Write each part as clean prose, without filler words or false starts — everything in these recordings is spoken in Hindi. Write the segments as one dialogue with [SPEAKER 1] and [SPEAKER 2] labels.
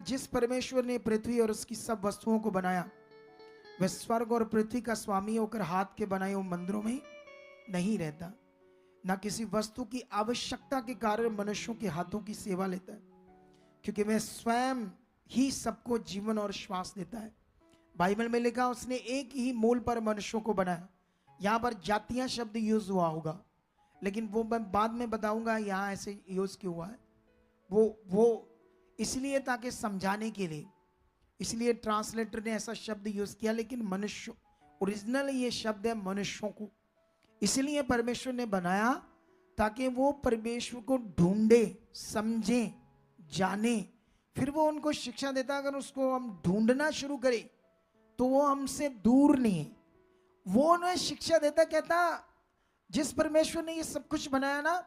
[SPEAKER 1] जिस परमेश्वर ने पृथ्वी और उसकी सब वस्तुओं को बनाया, वह स्वर्ग और पृथ्वी का स्वामी होकर हाथ के बनाए हुए मंदिरों में नहीं रहता, ना किसी वस्तु की आवश्यकता के कारण मनुष्यों के हाथों की सेवा लेता है, क्योंकि वह स्वयं ही सबको जीवन और श्वास देता है। बाइबल में लिखा उसने एक ही मूल पर मनुष्यों को बनाया। यहाँ पर जातियां शब्द यूज हुआ होगा, लेकिन वो मैं बाद में बताऊंगा यहाँ ऐसे यूज क्यों हुआ है। वो इसलिए ताकि समझाने के लिए, इसलिए ट्रांसलेटर ने ऐसा शब्द यूज किया, लेकिन मनुष्य ओरिजिनल ये शब्द है मनुष्यों को। इसलिए परमेश्वर ने बनाया ताकि वो परमेश्वर को ढूंढे, समझे, जाने, फिर वो उनको शिक्षा देता। अगर उसको हम ढूंढना शुरू करें तो वो हमसे दूर नहीं है, वो उन्हें शिक्षा देता, कहता जिस परमेश्वर ने ये सब कुछ बनाया ना,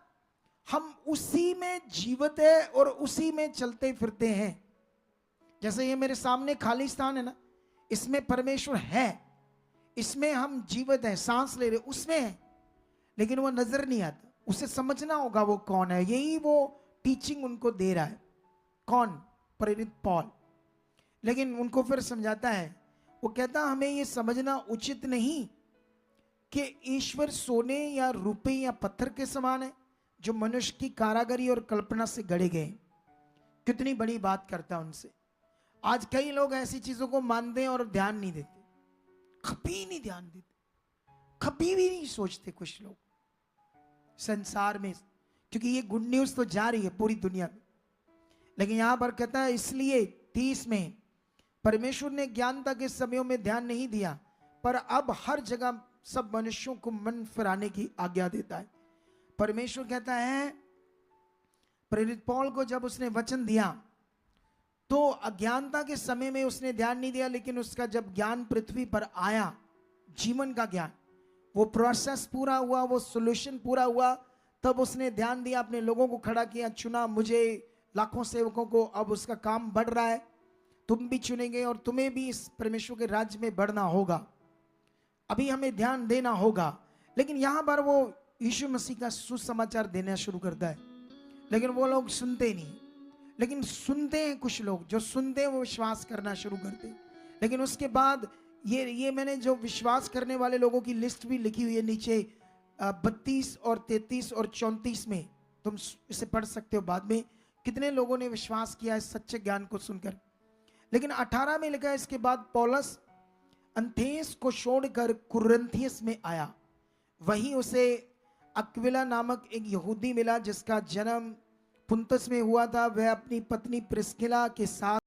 [SPEAKER 1] हम उसी में जीवित है और उसी में चलते फिरते हैं। जैसे ये मेरे सामने खाली स्थान है ना, इसमें परमेश्वर है, इसमें हम जीवित है, सांस ले रहे, उसमें है, लेकिन वो नजर नहीं आता। उसे समझना होगा वो कौन है। यही वो टीचिंग उनको दे रहा है। कौन? प्रेरित पॉल। लेकिन उनको फिर समझाता है, वो कहता हमें ये समझना उचित नहीं कि ईश्वर सोने या रुपए या पत्थर के समान है, जो मनुष्य की कारागरी और कल्पना से गढ़े गए। कितनी बड़ी बात करता है उनसे। आज कई लोग ऐसी चीजों को मानते हैं और ध्यान नहीं देते, कभी नहीं ध्यान देते, कभी भी नहीं सोचते कुछ लोग संसार में, क्योंकि ये गुड न्यूज तो जा रही है पूरी दुनिया में। लेकिन यहां पर कहता है इसलिए 30 में परमेश्वर ने ज्ञानता के समयों में ध्यान नहीं दिया, पर अब हर जगह सब मनुष्यों को मन फिराने की आज्ञा देता है। परमेश्वर कहता है प्रेरित पौल को जब उसने वचन दिया तो अज्ञानता के समय में उसने ध्यान नहीं दिया, लेकिन उसका जब ज्ञान पृथ्वी पर आया, जीवन का ज्ञान, वो प्रोसेस पूरा हुआ, वो सॉल्यूशन पूरा हुआ, तब उसने ध्यान दिया, अपने लोगों को खड़ा किया, चुना मुझे, लाखों सेवकों को। अब उसका काम बढ़ रहा है, तुम भी चुनेंगे और तुम्हें भी इस परमेश्वर के राज्य में बढ़ना होगा। अभी हमें ध्यान देना होगा। लेकिन यहां पर वो यीशु मसीह का सुसमाचार देना शुरू करता है, लेकिन वो लोग सुनते नहीं। लेकिन सुनते हैं कुछ लोग, जो सुनते हैं वो विश्वास करना शुरू करते हैं। लेकिन उसके बाद ये मैंने जो विश्वास करने वाले लोगों की लिस्ट भी लिखी हुई है नीचे 32 और 33 और 34 में, तुम इसे पढ़ सकते हो बाद में, कितने लोगों ने विश्वास किया है सच्चे ज्ञान को सुनकर। लेकिन 18 में लिखा है इसके बाद पौलुस एथेंस को छोड़कर कुरिन्थियस में आया। वहीं उसे अक्विला नामक एक यहूदी मिला जिसका जन्म पुंतस में हुआ था। वह अपनी पत्नी प्रिस्किला के साथ